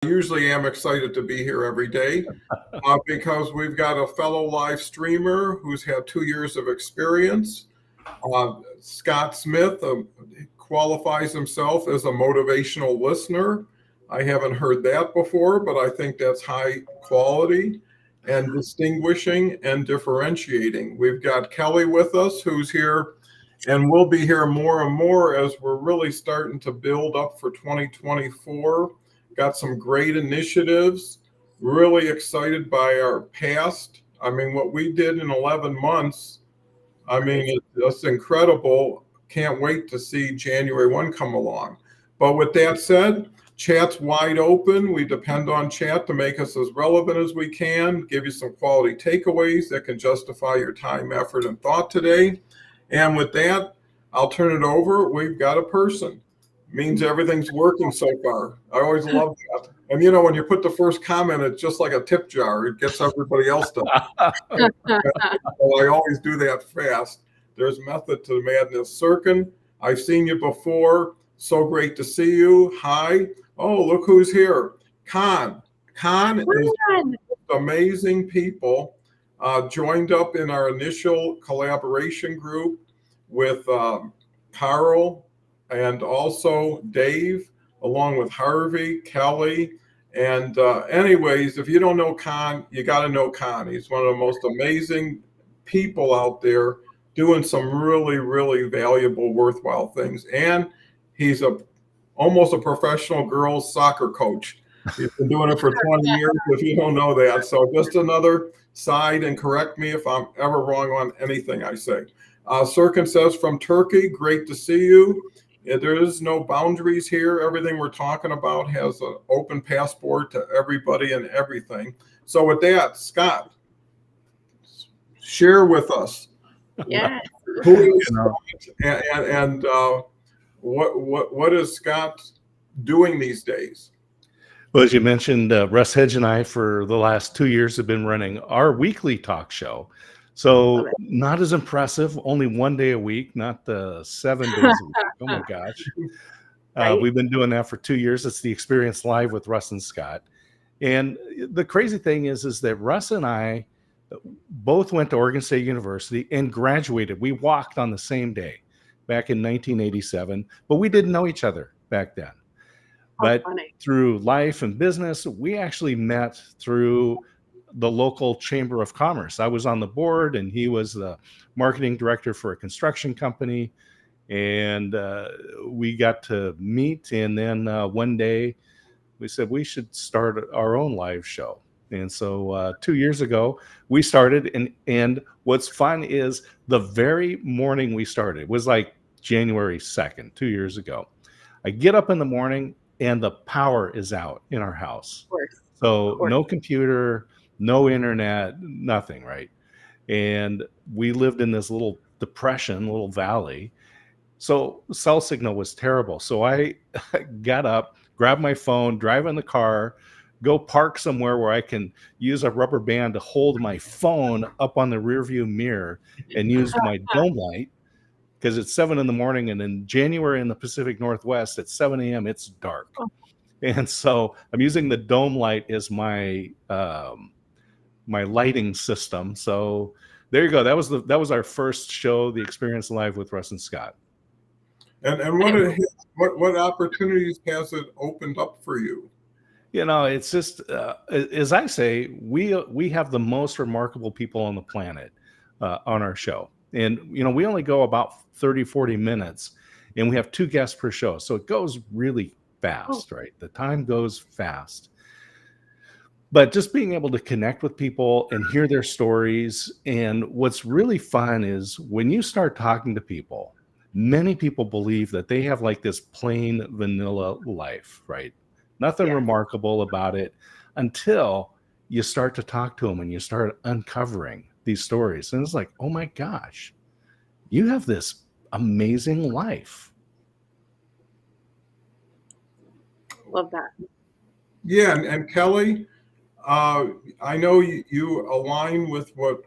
Usually am excited to be here every day because we've got a fellow live streamer who's had 2 years of experience. Scott Smith qualifies himself as a motivational listener. I haven't heard that before, but I think that's high quality and distinguishing and differentiating. We've got Kelly with us, who's here, and we'll be here more and more as we're really starting to build up for 2024. Got some great initiatives, really excited by our past. I mean, what we did in 11 months, I mean, it's incredible. Can't wait to see January 1 come along. But with that said, chat's wide open. We depend on chat to make us as relevant as we can, give you some quality takeaways that can justify your time, effort, and thought today. And with that, I'll turn it over. We've got a person. Means everything's working so far. I always love that. And you know, when you put the first comment, it's just like a tip jar. It gets everybody else to. I always do that fast. There's method to the madness. Sirkin, I've seen you before. So great to see you. Hi. Oh, look who's here. Khan. Khan is amazing people. Joined up in our initial collaboration group with Carl and also Dave, along with Harvey, Kelly. And anyways, if you don't know Khan, you got to know Khan. He's one of the most amazing people out there doing some really, really valuable, worthwhile things. And he's almost a professional girls soccer coach. He's been doing it for 20 years, if you don't know that. So just another side, and correct me if I'm ever wrong on anything I say. Sirkin says from Turkey, great to see you. There is no boundaries here. Everything we're talking about has an open passport to everybody and everything. So with that, Scott, share with us. Yeah. Who is Scott and what is Scott doing these days? Well, as you mentioned, Russ Hedge and I, for the last 2 years, have been running our weekly talk show. So not as impressive, only 1 day a week, not the 7 days a week. Oh my gosh. Right? We've been doing that for 2 years. It's the Experience Live with Russ and Scott. And the crazy thing is that Russ and I both went to Oregon State University and graduated. We walked on the same day back in 1987, but we didn't know each other back then. But through life and business, we actually met through the local Chamber of Commerce. I was on the board and he was the marketing director for a construction company. And we got to meet. And then one day we said we should start our own live show. And so 2 years ago we started. And what's fun is the very morning we started, it was like January 2nd, 2 years ago. I get up in the morning and the power is out in our house. So no computer, no internet, nothing, right? And we lived in this little depression, little valley. So cell signal was terrible. So I got up, grabbed my phone, drive in the car, go park somewhere where I can use a rubber band to hold my phone up on the rearview mirror and use my dome light, because it's 7 in the morning, and in January in the Pacific Northwest at 7 a.m. it's dark. And so I'm using the dome light as my my lighting system. So there you go. That was our first show, The Experience Live with Russ and Scott. And what opportunities has it opened up for you? You know, it's just as I say, we have the most remarkable people on the planet on our show. And, you know, we only go about 30, 40 minutes and we have 2 guests per show. So it goes really fast, right? The time goes fast. But just being able to connect with people and hear their stories. And what's really fun is when you start talking to people, many people believe that they have like this plain vanilla life, right? Nothing remarkable about it until you start to talk to them and you start uncovering these stories. And it's like, oh my gosh, you have this amazing life. Love that. Yeah, and Kelly, I know you align with what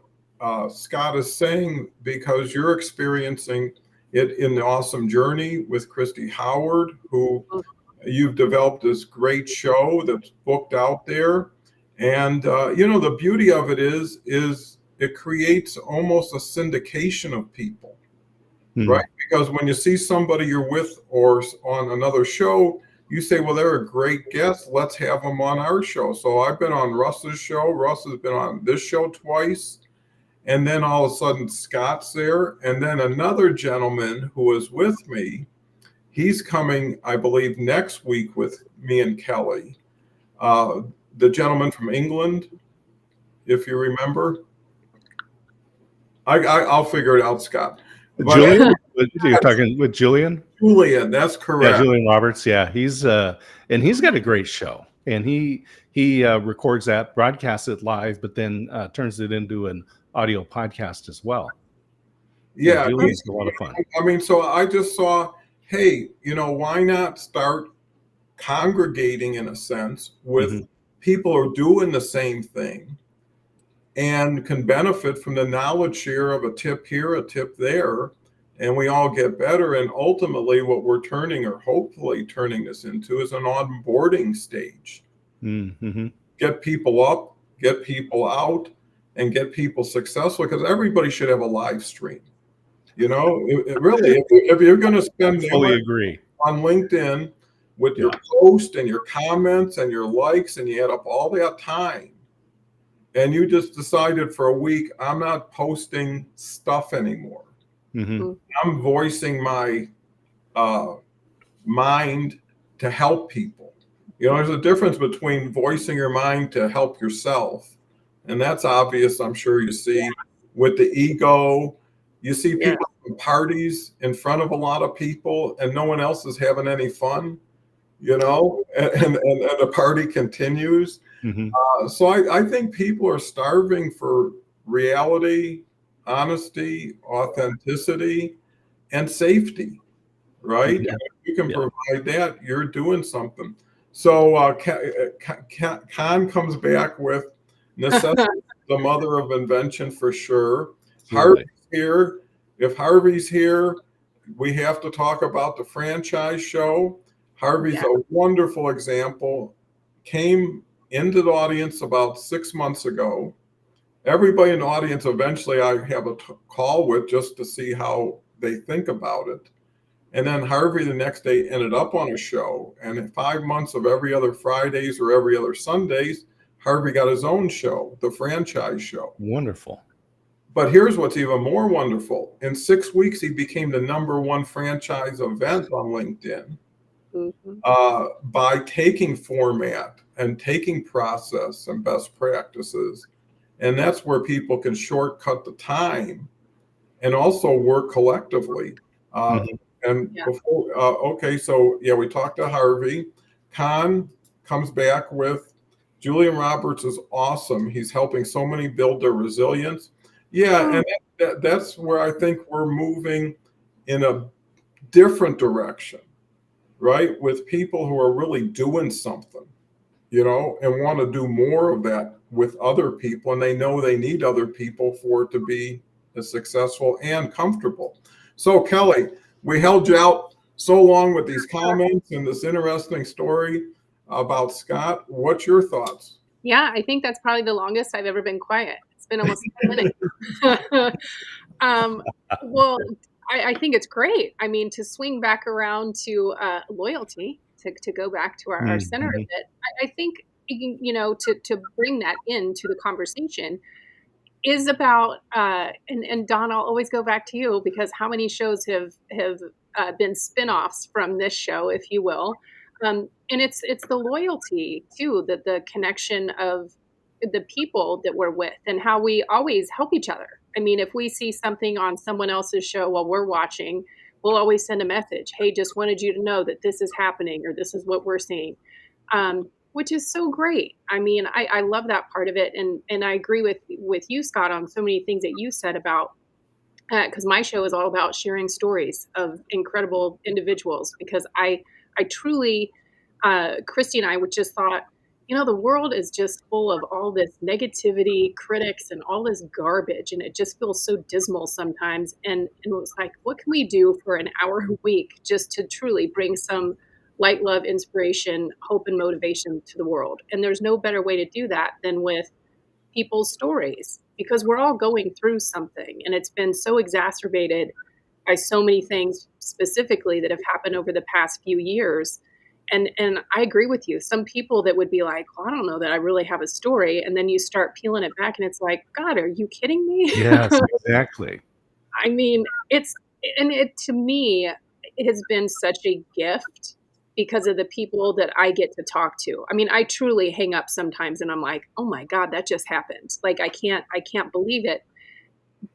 Scott is saying because you're experiencing it in the awesome journey with Christy Howard, who You've developed this great show that's booked out there. And, the beauty of it is it creates almost a syndication of people, Mhm. right? Because when you see somebody you're with or on another show, you say, well, they're a great guest. Let's have them on our show. So I've been on Russ's show. Russ has been on this show twice. And then all of a sudden Scott's there. And then another gentleman who is with me, he's coming, I believe, next week with me and Kelly. The gentleman from England, if you remember. I'll figure it out, Scott. But Julian, you're talking with Julian? Julian, that's Yeah, correct. Julian Roberts. Yeah, he's and he's got a great show, and he records that, broadcasts it live, but then turns it into an audio podcast as well. Yeah, Julian's a lot of fun. I mean, so I just saw, hey, why not start congregating in a sense with people who are doing the same thing and can benefit from the knowledge share of a tip here, a tip there, and we all get better. And ultimately, what we're turning, or hopefully turning this into, is an onboarding stage. Mm-hmm. Get people up, get people out, and get people successful, because everybody should have a live stream. Really, if you're going to spend Fully agree on LinkedIn with your Yeah. post and your comments and your likes, and you add up all that time, and you just decided for a week, I'm not posting stuff anymore. Mm-hmm. I'm voicing my mind to help people. There's a difference between voicing your mind to help yourself. And that's obvious, I'm sure you see, with the ego. You see people in parties in front of a lot of people and no one else is having any fun, and the party continues. Mm-hmm. So I think people are starving for reality, honesty, authenticity, and safety, right? Yeah. If you can provide that, you're doing something. So Khan comes back with necessity, the mother of invention for sure. Harvey's here. If Harvey's here, we have to talk about the franchise show. Harvey's a wonderful example. Came into the audience about 6 months ago. Everybody in the audience, eventually I have a call with just to see how they think about it. And then Harvey the next day ended up on a show. And in 5 months of every other Fridays or every other Sundays, Harvey got his own show, the franchise show. Wonderful. But here's what's even more wonderful. In 6 weeks, he became the #1 franchise event on LinkedIn. By taking format and taking process and best practices. And that's where people can shortcut the time and also work collectively. Before, so we talked to Harvey. Khan comes back with Julian Roberts is awesome. He's helping so many build their resilience. And that's where I think we're moving in a different direction, right? With people who are really doing something, and want to do more of that with other people. And they know they need other people for it to be as successful and comfortable. So Kelly, we held you out so long with these comments and this interesting story about Scott. What's your thoughts? Yeah, I think that's probably the longest I've ever been quiet. It's been almost 10 minutes. Well, I think it's great. I mean, to swing back around to loyalty, to go back to our center of it, I think, to bring that into the conversation is about, and Don, I'll always go back to you, because how many shows have been spinoffs from this show, if you will. And it's the loyalty too, that the connection of the people that we're with and how we always help each other. I mean, if we see something on someone else's show while we're watching, we'll always send a message. Hey, just wanted you to know that this is happening, or this is what we're seeing, which is so great. I mean, I love that part of it. And I agree with you, Scott, on so many things that you said about, because my show is all about sharing stories of incredible individuals, because I truly, Christy and I would just thought, the world is just full of all this negativity, critics, and all this garbage. And it just feels so dismal sometimes. And it was like, what can we do for an hour a week just to truly bring some light, love, inspiration, hope, and motivation to the world. And there's no better way to do that than with people's stories, because we're all going through something, and it's been so exacerbated by so many things specifically that have happened over the past few years. And I agree with you. Some people that would be like, well, I don't know that I really have a story. And then you start peeling it back and it's like, God, are you kidding me? Yes, exactly. I mean, to me, it has been such a gift because of the people that I get to talk to. I mean, I truly hang up sometimes and I'm like, oh my God, that just happened. Like, I can't believe it.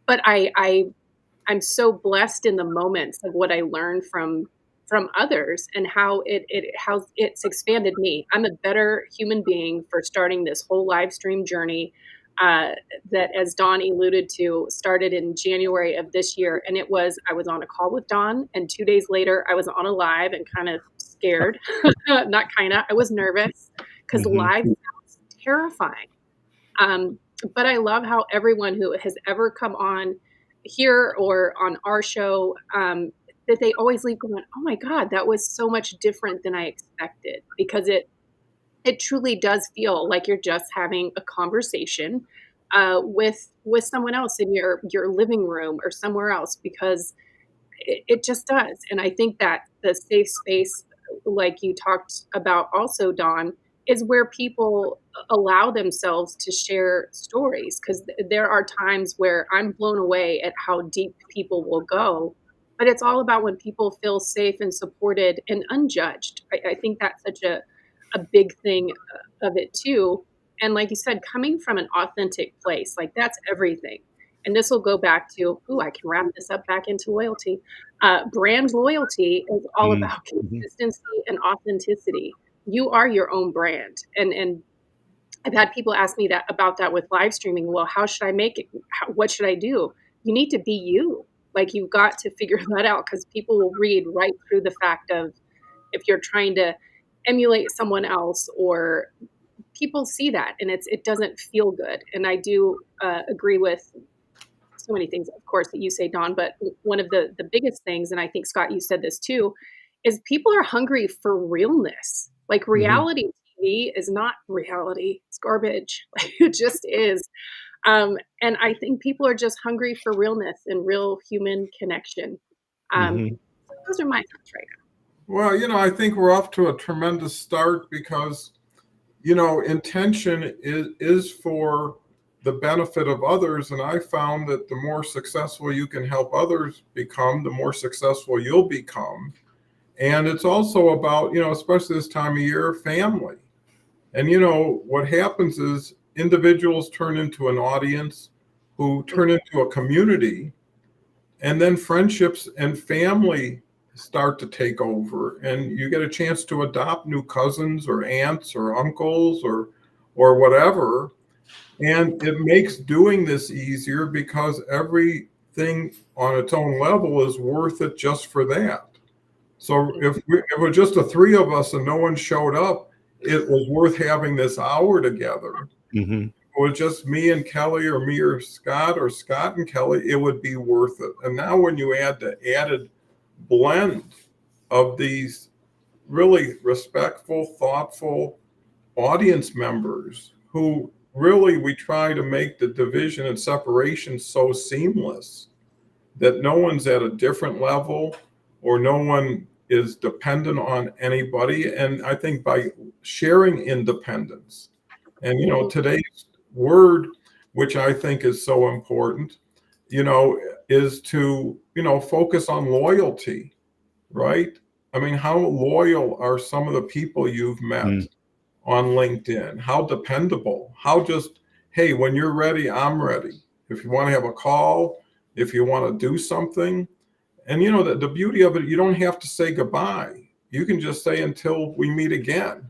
But I'm so blessed in the moments of what I learned from others and how it's expanded me. I'm a better human being for starting this whole live stream journey that, as Dawn alluded to, started in January of this year. And I was on a call with Dawn, and 2 days later I was on a live and kind of scared. I was nervous because live sounds terrifying. But I love how everyone who has ever come on here or on our show, that they always leave going, oh my God, that was so much different than I expected, because it truly does feel like you're just having a conversation with someone else in your living room or somewhere else, because it just does. And I think that the safe space, like you talked about also, Dawn, is where people allow themselves to share stories, because there are times where I'm blown away at how deep people will go. But it's all about when people feel safe and supported and unjudged. I think that's such a big thing of it too. And like you said, coming from an authentic place, like that's everything. And this will go back to, I can wrap this up back into loyalty. Brand loyalty is all about consistency and authenticity. You are your own brand. And I've had people ask me about that with live streaming. Well, how should I make it? What should I do? You need to be you. Like, you've got to figure that out, because people will read right through the fact of if you're trying to emulate someone else, or people see that and it doesn't feel good. And I do agree with so many things, of course, that you say, Dawn, but one of the biggest things, and I think, Scott, you said this too, is people are hungry for realness. Like, reality TV is not reality. It's garbage. It just is. And I think people are just hungry for realness and real human connection. Those are my thoughts right now. Well, I think we're off to a tremendous start because, intention is for the benefit of others. And I found that the more successful you can help others become, the more successful you'll become. And it's also about, especially this time of year, family. And, what happens is individuals turn into an audience, who turn into a community, and then friendships and family start to take over, and you get a chance to adopt new cousins or aunts or uncles or whatever. And it makes doing this easier because everything on its own level is worth it just for that. So if it was just the three of us and no one showed up, it was worth having this hour together. If it was just me and Kelly, or me or Scott and Kelly, it would be worth it. And now when you add the added blend of these really respectful, thoughtful audience members, who really, we try to make the division and separation so seamless that no one's at a different level or no one is dependent on anybody. And I think by sharing independence, and today's word, which I think is so important, is to, focus on loyalty, right? I mean, how loyal are some of the people you've met on LinkedIn? How dependable? How just, hey, when you're ready, I'm ready. If you want to have a call, if you want to do something. And, the beauty of it, you don't have to say goodbye. You can just say until we meet again,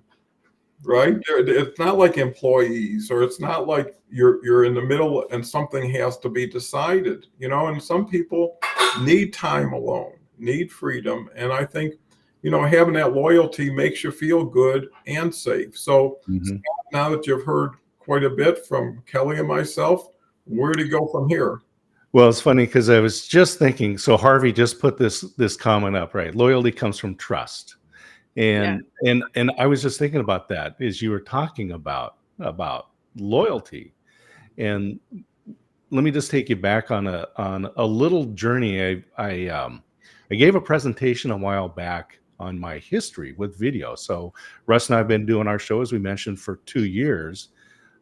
right? It's not like employees, or it's not like you're in the middle and something has to be decided, and some people need time alone, need freedom. And I think, having that loyalty makes you feel good and safe. So now that you've heard quite a bit from Kelly and myself, where to go from here? Well, it's funny because I was just thinking, so Harvey just put this comment up, right? Loyalty comes from trust. Yeah. And I was just thinking about that as you were talking about loyalty. And let me just take you back on a little journey. I gave a presentation a while back on my history with video. So Russ and I have been doing our show, as we mentioned, for 2 years.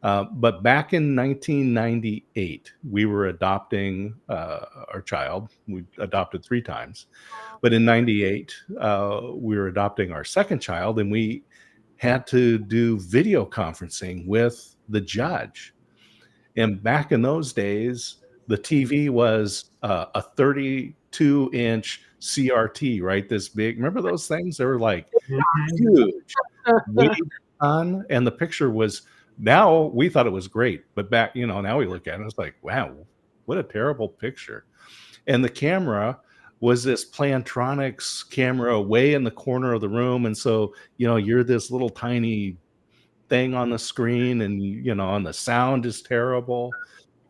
But back in 1998, we were adopting our child. We adopted 3 times. But in 98, we were adopting our second child, and we had to do video conferencing with the judge. And back in those days, the TV was a 32-inch CRT, right? This big. Remember those things? They were like huge. Waved on, and the picture was. Now we thought it was great, but back, now we look at it, it's like, wow, what a terrible picture. And the camera was this Plantronics camera way in the corner of the room, and so you're this little tiny thing on the screen, and and the sound is terrible.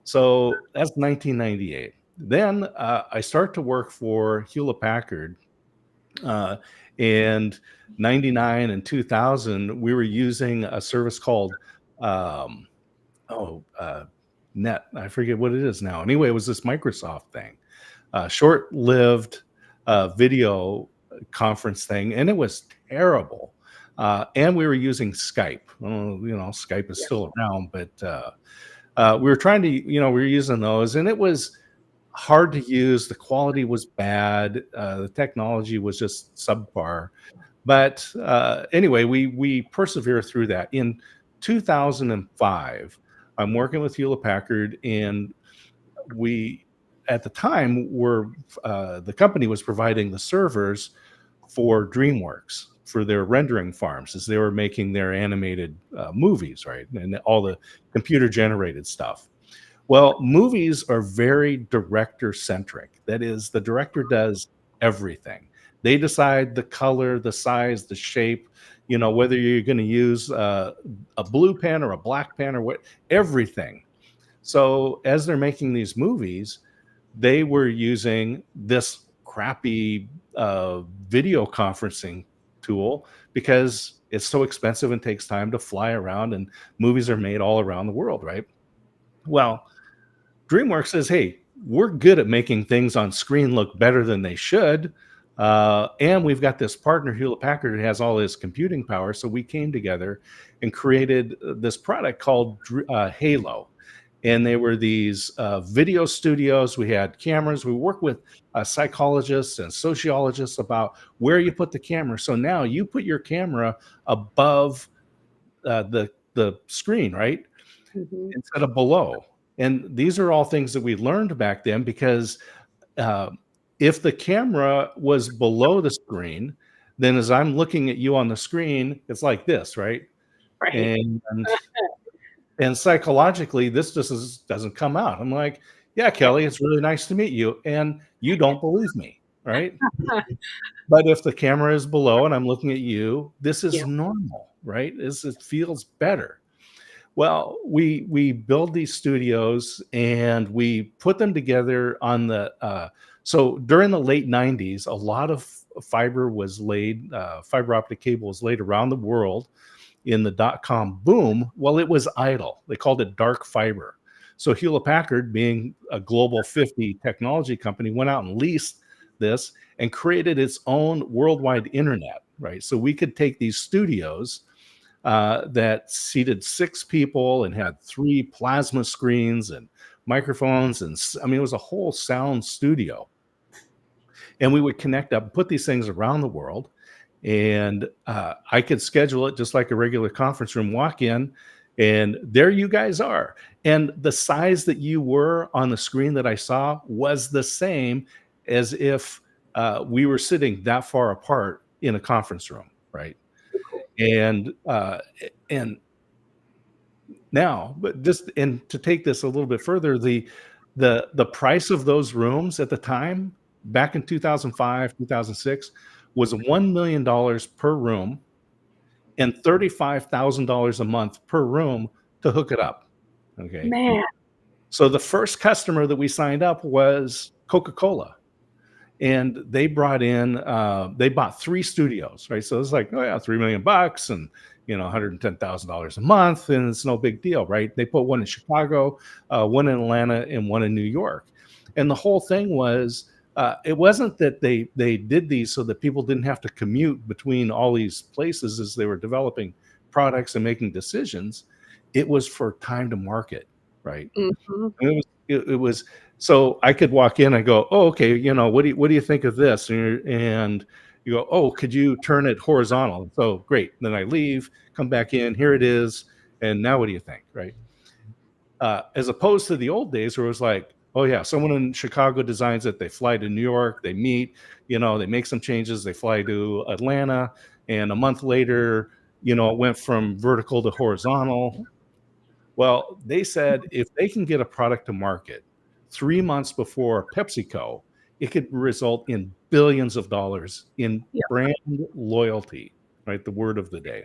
So that's 1998. Then I start to work for Hewlett Packard, and 99 and 2000 we were using a service called Net. I forget what it is now. Anyway, it was this Microsoft thing, short-lived video conference thing, and it was terrible. And we were using Skype. Skype is still around, but we were trying to, we were using those, and it was hard to use. The quality was bad. The technology was just subpar. But anyway, we persevere through that. In 2005, I'm working with Hewlett Packard, and we, at the time, the company was providing the servers for DreamWorks for their rendering farms as they were making their animated movies, right? And all the computer generated stuff. Well, movies are very director centric. That is, the director does everything. They decide the color, the size, the shape, whether you're going to use a blue pen or a black pen or what, everything. So as they're making these movies, they were using this crappy video conferencing tool because it's so expensive and takes time to fly around, and movies are made all around the world, right? Well, DreamWorks says, hey, we're good at making things on screen look better than they should. And we've got this partner, Hewlett Packard, who has all this computing power. So we came together and created this product called Halo. And they were these video studios. We had cameras. We worked with psychologists and sociologists about where you put the camera. So now you put your camera above the screen, right? Mm-hmm. Instead of below. And these are all things that we learned back then, because if the camera was below the screen, then as I'm looking at you on the screen, it's like this, right? Right. And psychologically, this just doesn't come out. I'm like, yeah, Kelly, it's really nice to meet you. And you don't believe me, right? But if the camera is below and I'm looking at you, this is normal, right? It feels better. Well, we build these studios and we put them together on the so during the late 90s, a lot of fiber was laid, fiber optic cable was laid around the world in the dot-com boom. Well, it was idle. They called it dark fiber. So Hewlett Packard, being a global 50 technology company, went out and leased this and created its own worldwide internet, right? So we could take these studios that seated 6 people and had 3 plasma screens and microphones. And it was a whole sound studio. And we would connect up, put these things around the world. And I could schedule it just like a regular conference room, walk in, and there you guys are. And the size that you were on the screen that I saw was the same as if we were sitting that far apart in a conference room, right? And now, but to take this a little bit further, the price of those rooms at the time, back in 2005, 2006, was $1 million per room and $35,000 a month per room to hook it up. Okay. Man. So the first customer that we signed up was Coca-Cola. and they brought in they bought 3 studios, right? So it's like, oh yeah, $3 million and $110,000 a month, and it's no big deal, right? They put one in Chicago, one in Atlanta, and one in New York. And the whole thing was, it wasn't that they did these so that people didn't have to commute between all these places as they were developing products and making decisions. It was for time to market, right? Mm-hmm. And it was so I could walk in and go, oh, okay, what do you think of this? And you go, oh, could you turn it horizontal? So great. Then I leave, come back in, here it is, and now what do you think, right? As opposed to the old days where it was like, oh yeah, someone in Chicago designs it, they fly to New York, they meet, they make some changes, they fly to Atlanta, and a month later, it went from vertical to horizontal. Well, they said if they can get a product to market 3 months before PepsiCo, it could result in billions of dollars in brand loyalty, right? The word of the day.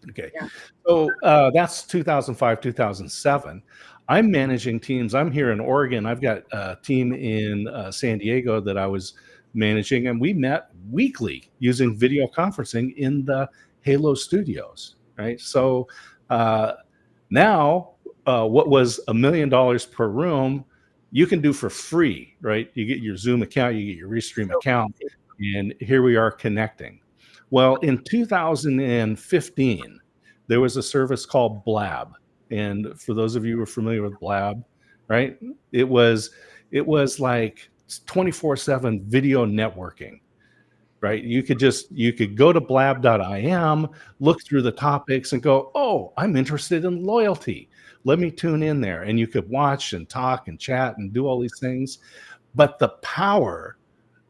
Okay. Yeah. So that's 2005, 2007. I'm managing teams. I'm here in Oregon. I've got a team in San Diego that I was managing, and we met weekly using video conferencing in the Halo studios, right? So now what was $1 million per room, you can do for free, right? You get your Zoom account, you get your Restream account, and here we are connecting. Well, in 2015, there was a service called Blab. And for those of you who are familiar with Blab, right? It was like 24/7 video networking, right? You could go to blab.im, look through the topics and go, oh, I'm interested in loyalty. Let me tune in there. And you could watch and talk and chat and do all these things. But the power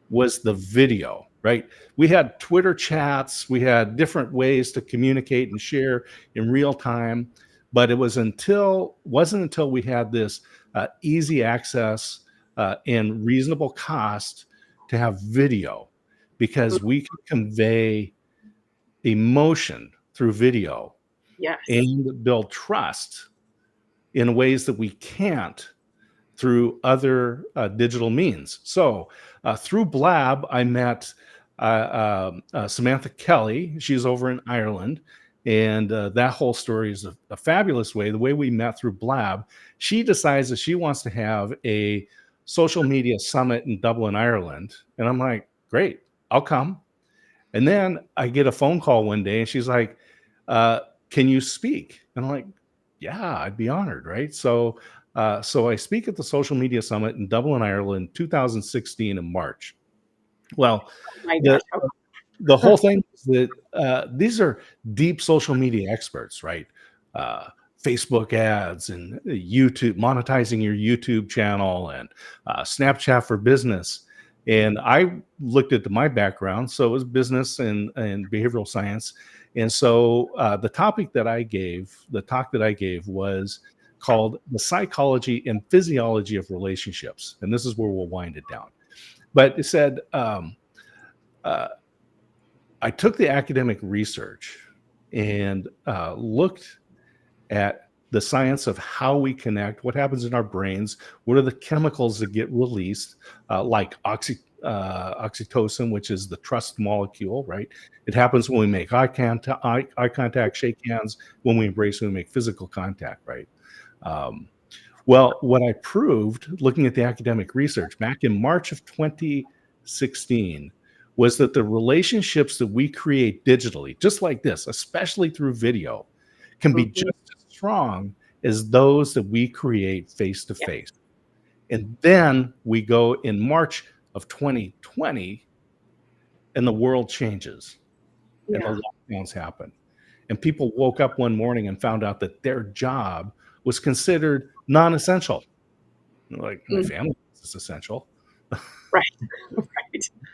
was the video, right? We had Twitter chats, we had different ways to communicate and share in real time. But it wasn't until we had this easy access and reasonable cost to have video, because we could convey emotion through video, yes, and build trust in ways that we can't through other digital means. So through Blab, I met Samantha Kelly. She's over in Ireland. And that whole story is a fabulous way. The way we met through Blab, she decides that she wants to have a social media summit in Dublin, Ireland. And I'm like, great, I'll come. And then I get a phone call one day and she's like, can you speak? And I'm like, yeah, I'd be honored, right? So I speak at the social media summit in Dublin, Ireland, 2016 in March. Well, the whole thing is that these are deep social media experts, right? Facebook ads and YouTube, monetizing your YouTube channel, and Snapchat for business. And I looked at my background, so it was business and behavioral science. And so the talk that I gave was called The Psychology and Physiology of Relationships. And this is where we'll wind it down. But it said, I took the academic research and looked at the science of how we connect, what happens in our brains, what are the chemicals that get released, like oxytocin, which is the trust molecule, right? It happens when we make eye contact, shake hands, when we embrace, when we make physical contact, right? Well, what I proved, looking at the academic research back in March of 2016, was that the relationships that we create digitally, just like this, especially through video, can be just as strong as those that we create face to face. And then we go in March of 2020 and the world changes and the lockdowns happen. And people woke up one morning and found out that their job was considered non-essential. Like, my family is essential. Right.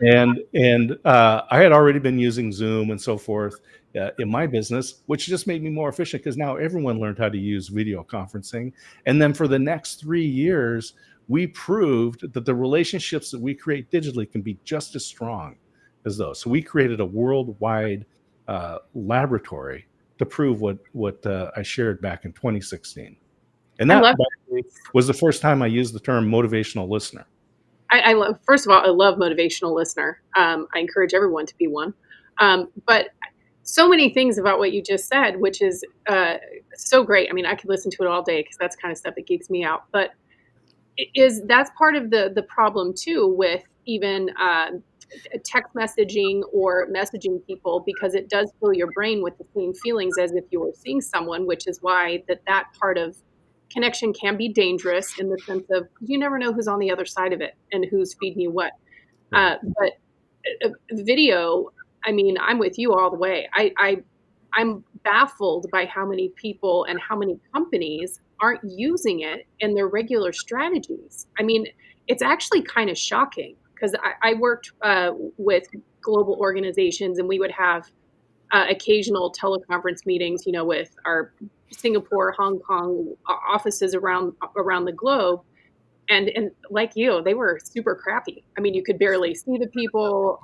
And I had already been using Zoom and so forth in my business, which just made me more efficient because now everyone learned how to use video conferencing. And then for the next 3 years, we proved that the relationships that we create digitally can be just as strong as those. So we created a worldwide laboratory to prove what I shared back in 2016. And that was the first time I used the term motivational listener. I love, first of all, I love motivational listener. I encourage everyone to be one. But so many things about what you just said, which is so great. I mean, I could listen to it all day because that's kind of stuff that geeks me out. But that's part of the problem too with even text messaging or messaging people, because it does fill your brain with the same feelings as if you were seeing someone, which is why that part of connection can be dangerous in the sense of you never know who's on the other side of it and who's feeding you what. But video, I mean, I'm with you all the way. I'm baffled by how many people and how many companies aren't using it in their regular strategies. I mean, it's actually kind of shocking because I worked with global organizations, and we would have occasional teleconference meetings, with our Singapore, Hong Kong offices around the globe. And like you, they were super crappy. I mean, you could barely see the people.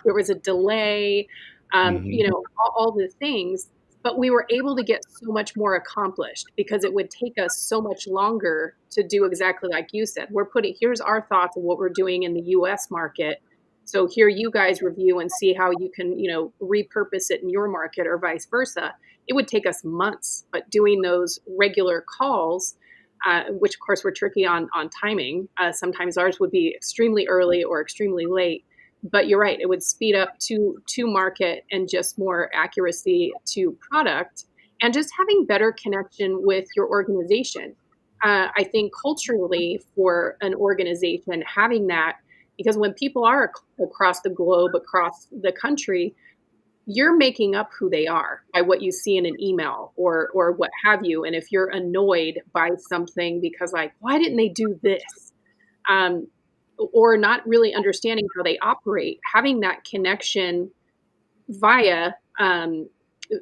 There was a delay, all the things. But we were able to get so much more accomplished because it would take us so much longer to do exactly like you said. Here's our thoughts of what we're doing in the US market. So here you guys review and see how you can, repurpose it in your market or vice versa. It would take us months, but doing those regular calls, which of course were tricky on timing. Sometimes ours would be extremely early or extremely late. But you're right, it would speed up to market and just more accuracy to product and just having better connection with your organization. I think culturally for an organization, having that, because when people are across the globe, across the country, you're making up who they are by what you see in an email or what have you. And if you're annoyed by something because like, why didn't they do this? Or not really understanding how they operate, having that connection via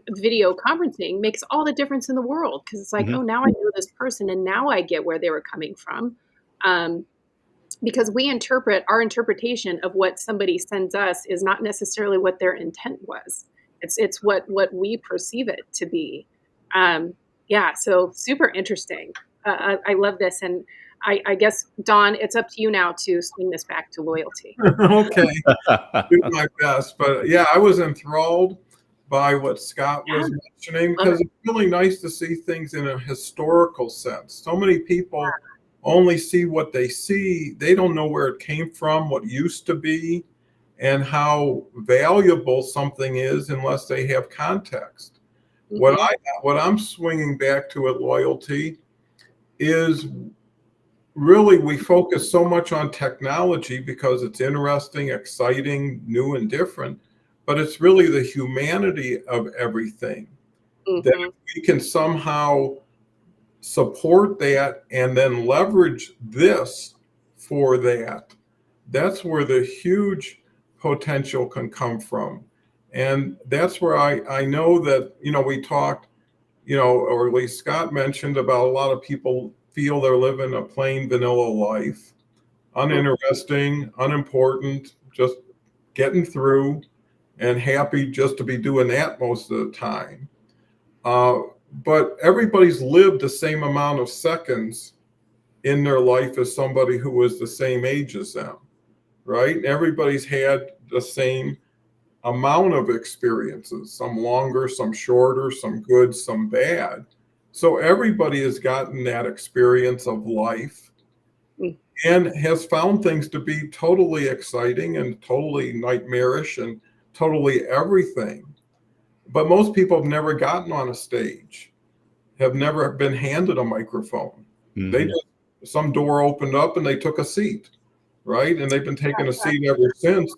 video conferencing makes all the difference in the world. Because it's like, oh, now I know this person and now I get where they were coming from. Because our interpretation of what somebody sends us is not necessarily what their intent was. It's what we perceive it to be. So super interesting. I love this. And I guess, Don, it's up to you now to swing this back to loyalty. Okay, do my best. But yeah, I was enthralled by what Scott was mentioning because it's really nice to see things in a historical sense. So many people only see what they see. They don't know where it came from, what used to be, and how valuable something is unless they have context. What I'm swinging back to at loyalty is really we focus so much on technology because it's interesting, exciting, new, and different, but it's really the humanity of everything that if we can somehow support that and then leverage this for that, that's where the huge potential can come from. And that's where I know that, we talked, or at least Scott mentioned about a lot of people feel they're living a plain vanilla life, uninteresting, unimportant, just getting through and happy just to be doing that most of the time. But everybody's lived the same amount of seconds in their life as somebody who was the same age as them, right? Everybody's had the same amount of experiences, some longer, some shorter, some good, some bad. So everybody has gotten that experience of life and has found things to be totally exciting and totally nightmarish and totally everything. But most people have never gotten on a stage, have never been handed a microphone. They just, some door opened up and they took a seat, right? And they've been taking a seat ever since,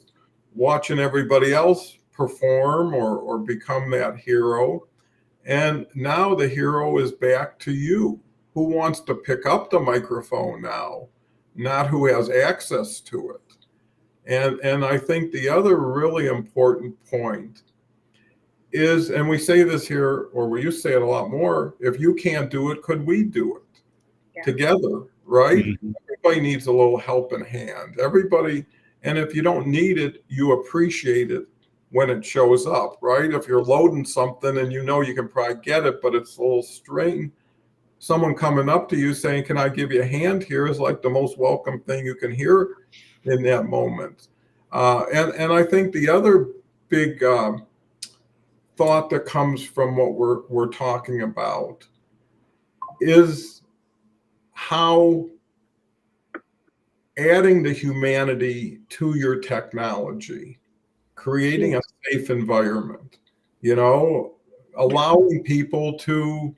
watching everybody else perform or become that hero. And now the hero is back to you. Who wants to pick up the microphone now, not who has access to it? And I think the other really important point is, and we say this here, or we used to say it a lot more, if you can't do it, could we do it together, right? Everybody needs a little helping hand. Everybody, and if you don't need it, you appreciate it when it shows up, right? If you're loading something and you can probably get it, but it's a little string, someone coming up to you saying, "Can I give you a hand here?" is like the most welcome thing you can hear in that moment. And I think the other big thought that comes from what we're talking about is how adding the humanity to your technology, creating a safe environment, allowing people to,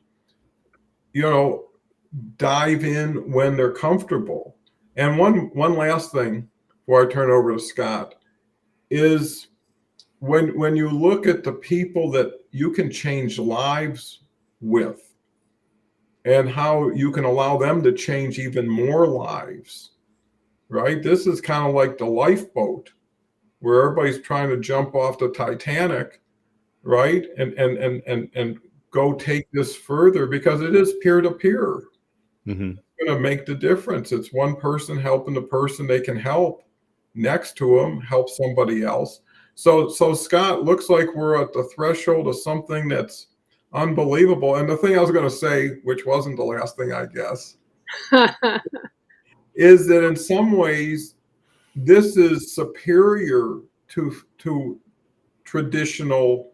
dive in when they're comfortable. And one last thing before I turn it over to Scott is when you look at the people that you can change lives with and how you can allow them to change even more lives, right? This is kind of like the lifeboat where everybody's trying to jump off the Titanic, right? And go take this further because it is peer to peer. Mm-hmm. It's going to make the difference. It's one person helping the person they can help next to them, help somebody else. So Scott, looks like we're at the threshold of something that's unbelievable. And the thing I was going to say, which wasn't the last thing, I guess, is that in some ways, this is superior to traditional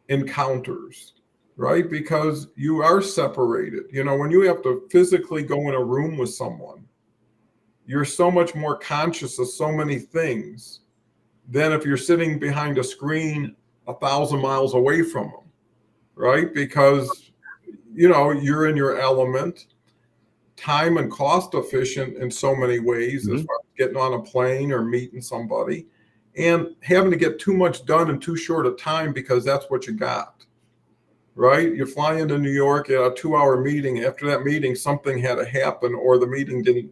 encounters, right? Because you are separated. When you have to physically go in a room with someone, you're so much more conscious of so many things than if you're sitting behind a screen 1,000 miles away from them, right? Because, you're in your element, time and cost efficient in so many ways, as far as getting on a plane or meeting somebody and having to get too much done in too short a time because that's what you got, right? You fly into New York at a 2-hour meeting. After that meeting, something had to happen or the meeting didn't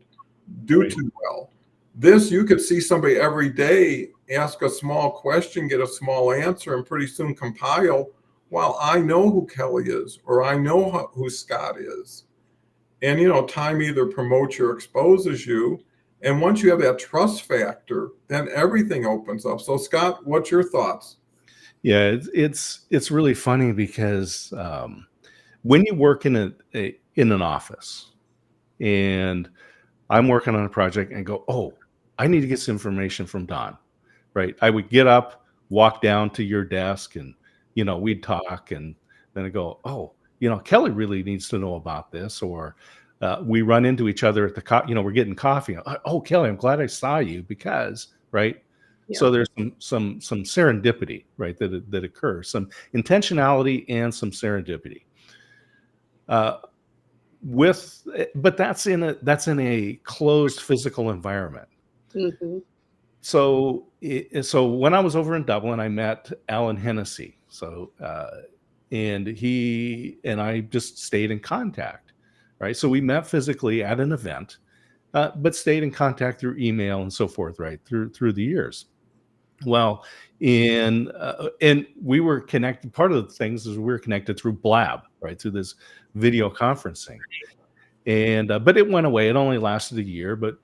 do too well. This, you could see somebody every day, ask a small question, get a small answer, and pretty soon compile, well, I know who Kelly is, or I know who Scott is. And, time either promotes or exposes you. And once you have that trust factor, then everything opens up. So Scott, what's your thoughts? Yeah, it's really funny because when you work in an office, and I'm working on a project and go, oh, I need to get some information from Don, right? I would get up, walk down to your desk, and we'd talk, and then I go, oh, Kelly really needs to know about this, or we run into each other at the we're getting coffee. Oh, Kelly, I'm glad I saw you because, right? Yeah. So there's some serendipity, right, that occurs, some intentionality and some serendipity. But that's in a closed physical environment. Mm-hmm. So when I was over in Dublin, I met Alan Hennessy. So and he and I just stayed in contact, right? So we met physically at an event, but stayed in contact through email and so forth, right, through the years. Well, and we were connected. Part of the things is we were connected through Blab, right, through this video conferencing. And but it went away. It only lasted a year, but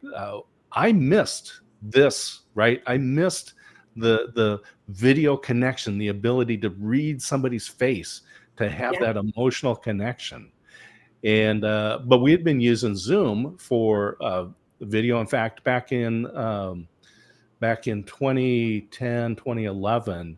I missed this, right? I missed the video connection, the ability to read somebody's face, to have that emotional connection. And but we had been using Zoom for video. In fact, back in 2010, 2011,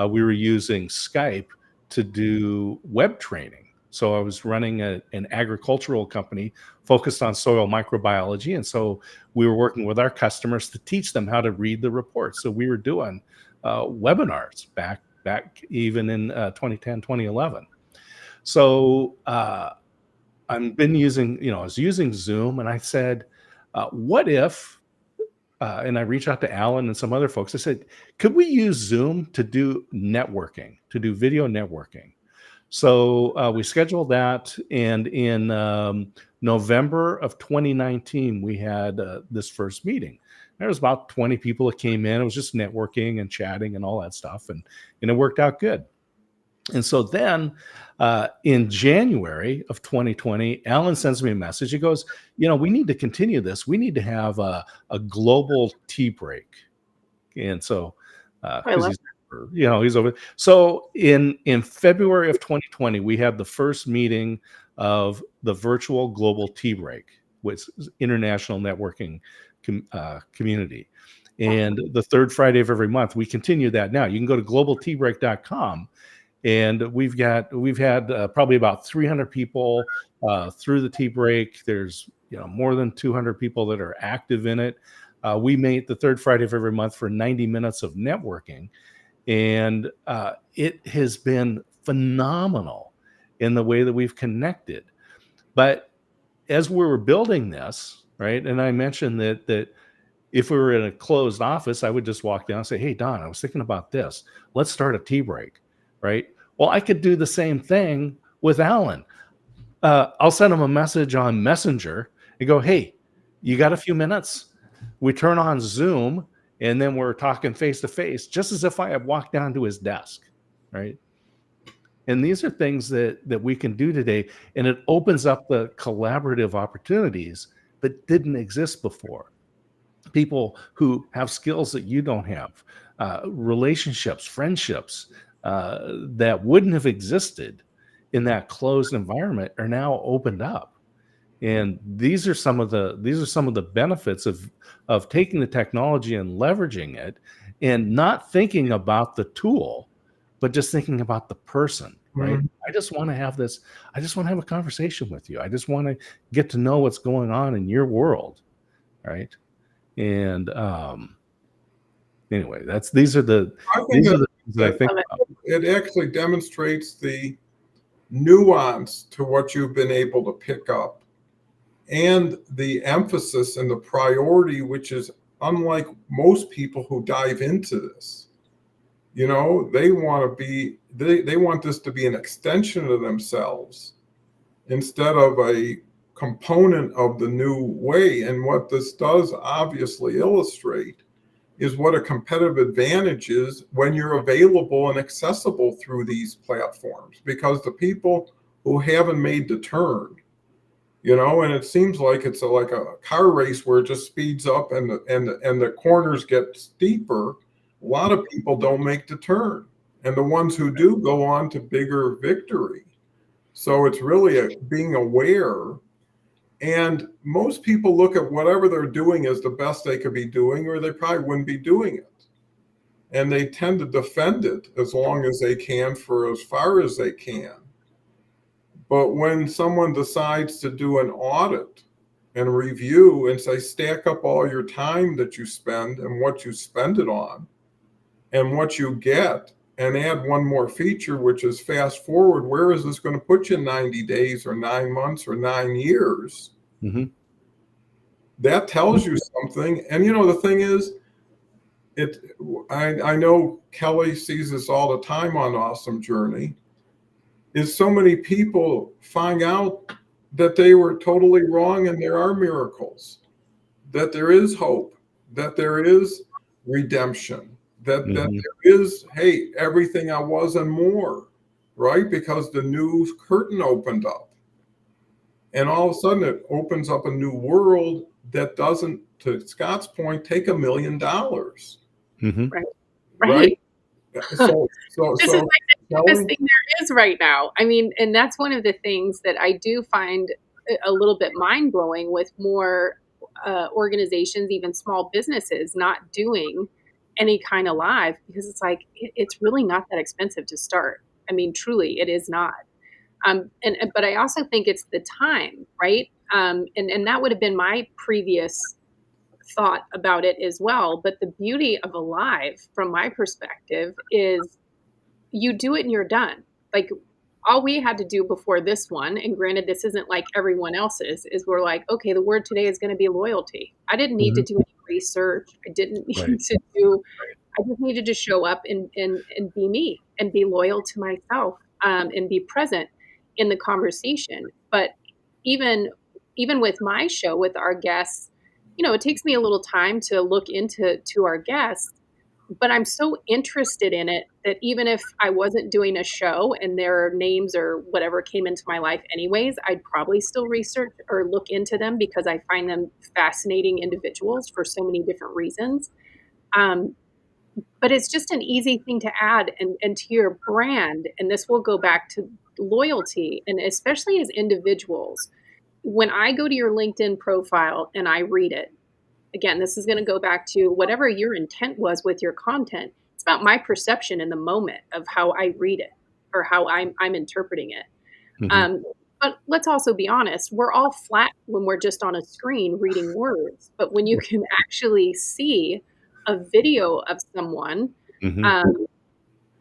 we were using Skype to do web training. So I was running an agricultural company focused on soil microbiology. And so we were working with our customers to teach them how to read the reports. So we were doing webinars back even in 2010, 2011. So I've been using, I was using Zoom, and I said, what if, and I reached out to Alan and some other folks. I said, could we use Zoom to do networking, to do video networking? So we scheduled that, and in November of 2019, we had this first meeting. There was about 20 people that came in. It was just networking and chatting and all that stuff, and it worked out good. And so then in January of 2020, Alan sends me a message. He goes, we need to continue this. We need to have a global tea break. And so, he's over. So in February of 2020, we had the first meeting of the virtual global tea break, which is international networking community. And the third Friday of every month, we continue that now. You can go to globalteabreak.com, and we've had probably about 300 people through the tea break. There's more than 200 people that are active in it. We meet the third Friday of every month for 90 minutes of networking, and it has been phenomenal in the way that we've connected. But as we were building this, right, and I mentioned that if we were in a closed office, I would just walk down and say, "Hey, Don, I was thinking about this. Let's start a tea break," right? Well, I could do the same thing with Alan. I'll send him a message on Messenger and go, "Hey, you got a few minutes?" We turn on Zoom, and then we're talking face to face, just as if I had walked down to his desk, right? And these are things that we can do today, and it opens up the collaborative opportunities that didn't exist before. People who have skills that you don't have, relationships, friendships that wouldn't have existed in that closed environment are now opened up. And these are some of the benefits of taking the technology and leveraging it, and not thinking about the tool, but just thinking about the person, right? Mhm. I just want to have this. I just want to have a conversation with you. I just want to get to know what's going on in your world, right? And anyway, these are the I think things that that I think about. it actually demonstrates the nuance to what you've been able to pick up, and the emphasis and the priority, which is unlike most people who dive into this. They want this to be an extension of themselves instead of a component of the new way. And what this does obviously illustrate is what a competitive advantage is when you're available and accessible through these platforms, because the people who haven't made the turn, and it seems like it's like a car race where it just speeds up and the corners get steeper. A lot of people don't make the turn, and the ones who do go on to bigger victory. So it's really being aware. And most people look at whatever they're doing as the best they could be doing, or they probably wouldn't be doing it. And they tend to defend it as long as they can for as far as they can. But when someone decides to do an audit and review and say, stack up all your time that you spend and what you spend it on and what you get, and add one more feature, which is fast forward, where is this going to put you in 90 days or 9 months or 9 years? Mm-hmm. That tells you something. And the thing is, I know Kelly sees this all the time on Awesome Journey, is so many people find out that they were totally wrong and there are miracles, that there is hope, that there is redemption, that there is, hey, everything I was and more, right? Because the new curtain opened up. And all of a sudden it opens up a new world that doesn't, to Scott's point, take $1 million. Mm-hmm. Right. So this is like the toughest thing there is right now. I mean, and that's one of the things that I do find a little bit mind-blowing with more organizations, even small businesses, not doing any kind of live, because it's like it's really not that expensive to start. I mean, truly, it is not. But I also think it's the time, right? And that would have been my previous thought about it as well. But the beauty of a live, from my perspective, is you do it and you're done. Like, all we had to do before this one, and granted, this isn't like everyone else's, is we're like, okay, the word today is going to be loyalty. I didn't need to do any research. I didn't need to do. I just needed to show up and be me and be loyal to myself, and be present in the conversation. But even with my show with our guests, it takes me a little time to look into our guests, but I'm so interested in it that even if I wasn't doing a show and their names or whatever came into my life anyways, I'd probably still research or look into them because I find them fascinating individuals for so many different reasons. But it's just an easy thing to add and to your brand. And this will go back to loyalty, and especially as individuals, when I go to your LinkedIn profile and I read it, again, this is going to go back to whatever your intent was with your content. It's about my perception in the moment of how I read it or how I'm interpreting it. Mhm. Um, but let's also be honest, we're all flat when we're just on a screen reading words. But when you can actually see a video of someone, Mhm. um,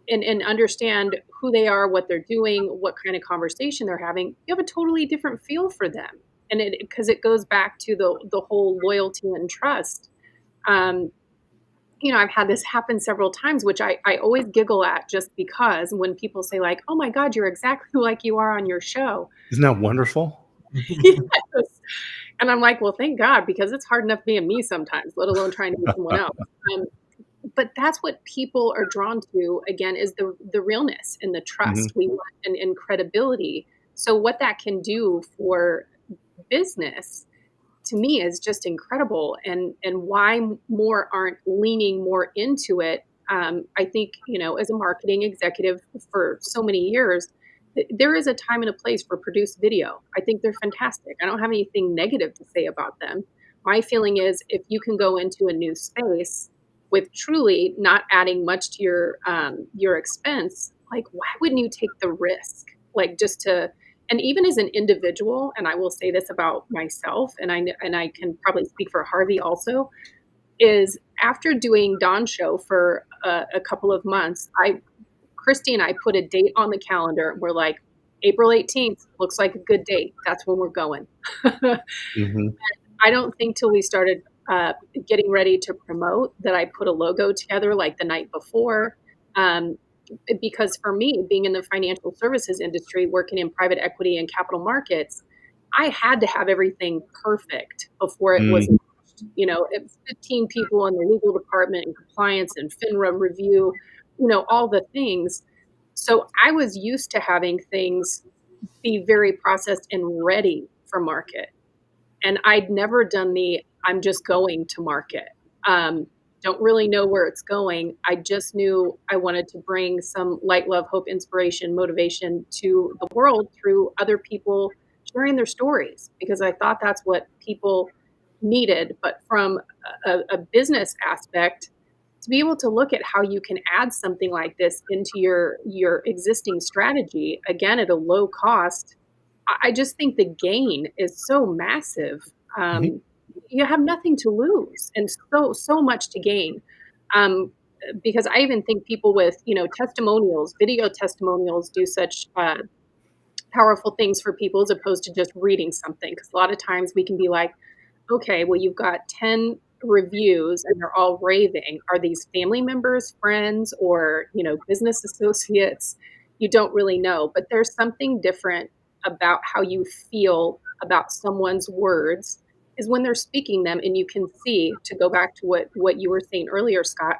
and understand who they are, what they're doing, what kind of conversation they're having, you have a totally different feel for them. And it because it goes back to the whole loyalty and trust. Um, I've had this happen several times, which I always giggle at just because when people say like, "Oh my God, you're exactly like you are on your show." Isn't that wonderful? Yes. And I'm like, "Well, thank God, because it's hard enough being me sometimes, let alone trying to be someone else." Um, but that's what people are drawn to, again, is the realness and the Mhm. trust we want and credibility. So what that can do for business, to me, is just incredible, and why more aren't leaning more into it. I think, as a marketing executive for so many years, there is a time and a place for produced video. I think they're fantastic. I don't have anything negative to say about them. My feeling is if you can go into a new space with truly not adding much to your expense, like why wouldn't you take the risk? Like just to and even as an individual, and I will say this about myself, and I can probably speak for Harvey also, is after doing Dawn show for a couple of months, I Christy and I put a date on the calendar. We're like, April 18th looks like a good date. That's when we're going. Mhm. I don't think till we started getting ready to promote that I put a logo together like the night before. Um, because for me, being in the financial services industry, working in private equity and capital markets, I had to have everything perfect before it was Mm. launched. It's 15 people in the legal department and compliance and FINRA review, all the things. So I was used to having things be very processed and ready for market. And I'd never done the I'm just going to market. Um, don't really know where it's going. I just knew I wanted to bring some light, love, hope, inspiration, motivation to the world through other people sharing their stories because I thought that's what people needed. But from a business aspect, to be able to look at how you can add something like this into your existing strategy, again at a low cost, I just think the gain is so massive. Mhm. You have nothing to lose and so much to gain. Um, because I even think people with testimonials, video testimonials, do such powerful things for people as opposed to just reading something. Because a lot of times we can be like, okay, well, you've got 10 reviews and they're all raving. Are these family members, friends, or, business associates? You don't really know, but there's something different about how you feel about someone's words is when they're speaking them and you can see, to go back to what you were saying earlier, Scott,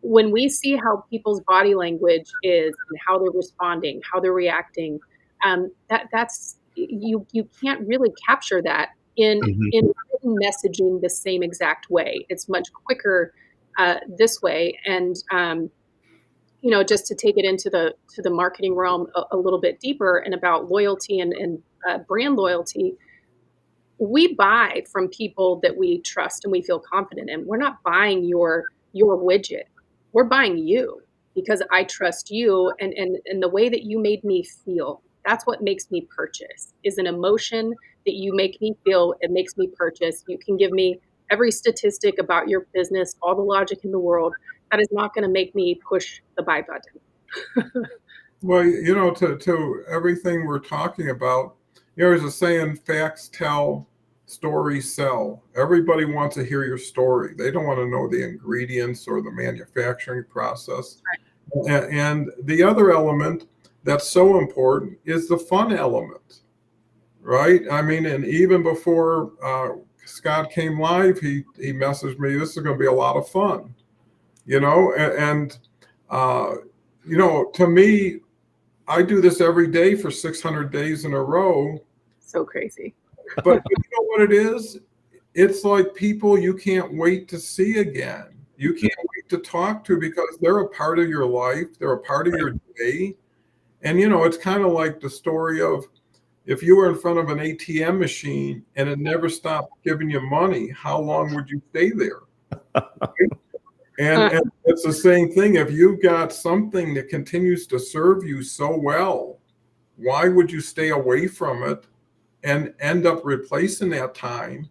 when we see how people's body language is and how they're responding, how they're reacting, that's you can't really capture that Mhm. in written messaging the same exact way. It's much quicker this way, and just to take it into the marketing realm a little bit deeper and about loyalty and brand loyalty. We buy from people that we trust and we feel confident in. We're not buying your widget. We're buying you because I trust you and the way that you made me feel. That's what makes me purchase. Is an emotion that you make me feel, it makes me purchase. You can give me every statistic about your business, all the logic in the world. That is not going to make me push the buy button. Well, to everything we're talking about, there's a saying, facts tell, stories sell. Everybody wants to hear your story. They don't want to know the ingredients or the manufacturing process. And the other element that's so important is the fun element, right? I mean, and even before Scott came live, he messaged me, this is going to be a lot of fun, and uh, to me, I do this every day for 600 days in a row. So crazy. But you know what it is? It's like people you can't wait to see again. You can't wait to talk to because they're a part of your life. They're a part of your day. And, it's kind of like the story of if you were in front of an ATM machine and it never stopped giving you money, how long would you stay there? And it's the same thing. If you've got something that continues to serve you so well, why would you stay away from it and end up replacing that time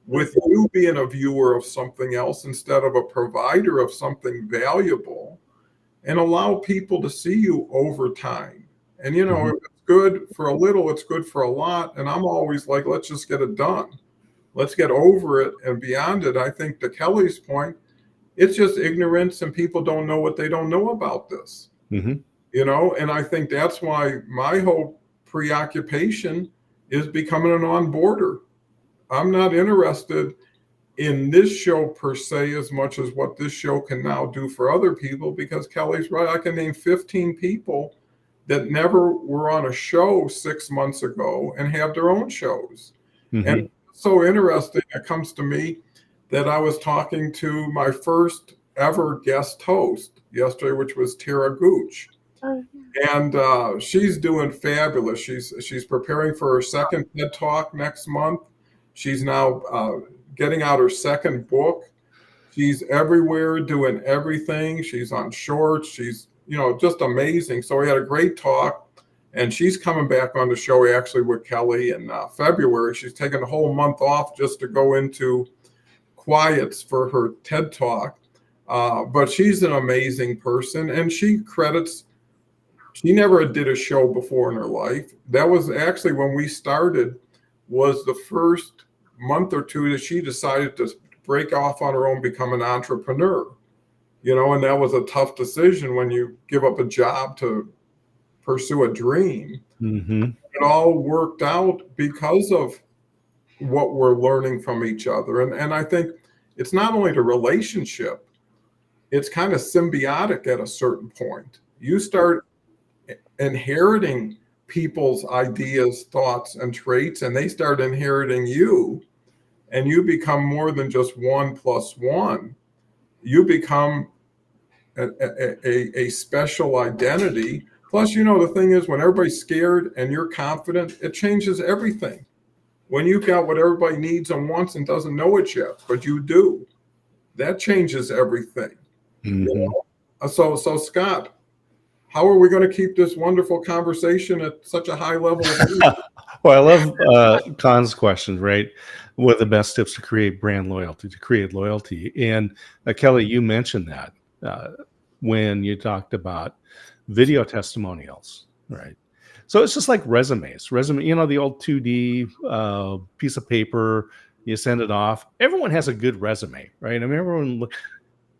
with you being a viewer of something else instead of a provider of something valuable, and allow people to see you over time? And, Mhm. if it's good for a little, it's good for a lot. And I'm always like, let's just get it done. Let's get over it and beyond it. I think to Kelly's point, it's just ignorance and people don't know what they don't know about this, Mhm. and I think that's why my whole preoccupation is becoming an on-boarder. I'm not interested in this show per se as much as what this show can now do for other people, because Kelly's right. I can name 15 people that never were on a show 6 months ago and have their own shows. And Mhm. it's so interesting, it comes to me that I was talking to my first ever guest host yesterday, which was Tara Gooch. Oh, And she's doing fabulous. She's preparing for her second TED Talk next month. She's now getting out her second book. She's everywhere doing everything. She's on shorts. She's just amazing. So we had a great talk, and she's coming back on the show actually with Kelly in February. She's taking a whole month off just to go into quiets for her TED Talk. But she's an amazing person, and she never did a show before in her life. That was actually when we started, was the first month or two that she decided to break off on her own, become an entrepreneur. And that was a tough decision when you give up a job to pursue a dream. Mhm. It all worked out because of what we're learning from each other. And I think it's not only the relationship, it's kind of symbiotic at a certain point. You start inheriting people's ideas, thoughts, and traits, and they start inheriting you, and you become more than just 1+1. You become a special identity. Plus, the thing is, when everybody's scared and you're confident, it changes everything. When you've got what everybody needs and wants and doesn't know it yet, but you do, that changes everything. Mhm. So Scott, how are we going to keep this wonderful conversation at such a high level of Well, I love Khan's question, right? What are the best tips to create brand loyalty, to create loyalty? And Kelly, you mentioned that when you talked about video testimonials, right? So it's just like resumes. The old 2D piece of paper, you send it off. Everyone has a good resume, right? I mean,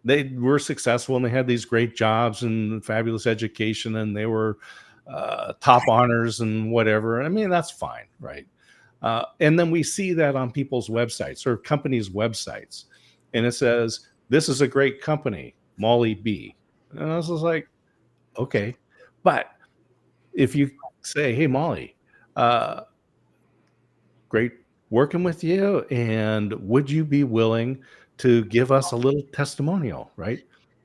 they were successful and they had these great jobs and fabulous education and they were top honors and whatever. I mean, that's fine, right? And then we see that on people's websites or companies' websites, and it says, "This is a great company, Molly B." And I was just like, okay, but if you say, "Hey, Molly, uh, great working with you, and would you be willing to give us a little testimonial?" Right?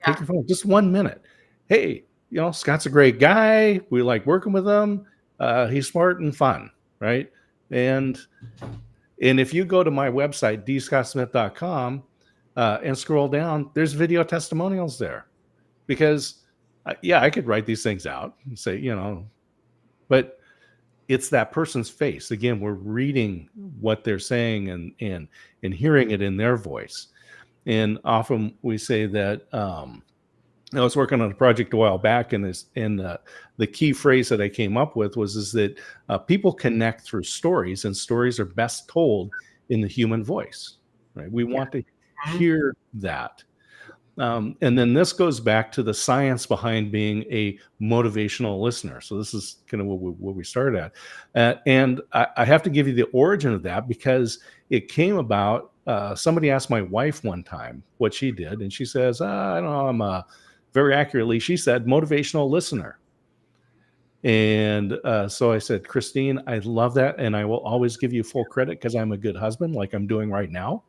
Take yeah. your phone, just 1 minute. Hey, Scott's a great guy. We like working with him. He's smart and fun, right? And if you go to my website, dscottsmith.com, and scroll down, there's video testimonials there. Because, yeah, I could write these things out and say, but it's that person's face. Again, we're reading what they're saying and hearing it in their voice. And often we say that I was working on a project a while back, and the key phrase that I came up with is that people connect through stories, and stories are best told in the human voice. Right? We want to hear that. And then this goes back to the science behind being a motivational listener. So this is kind of what we started at. And I have to give you the origin of that because it came about. Somebody asked my wife one time what she did, and she says, I don't know, I'm very accurately, she said, motivational listener. And so I said, Christine, I love that. And I will always give you full credit because I'm a good husband, like I'm doing right now.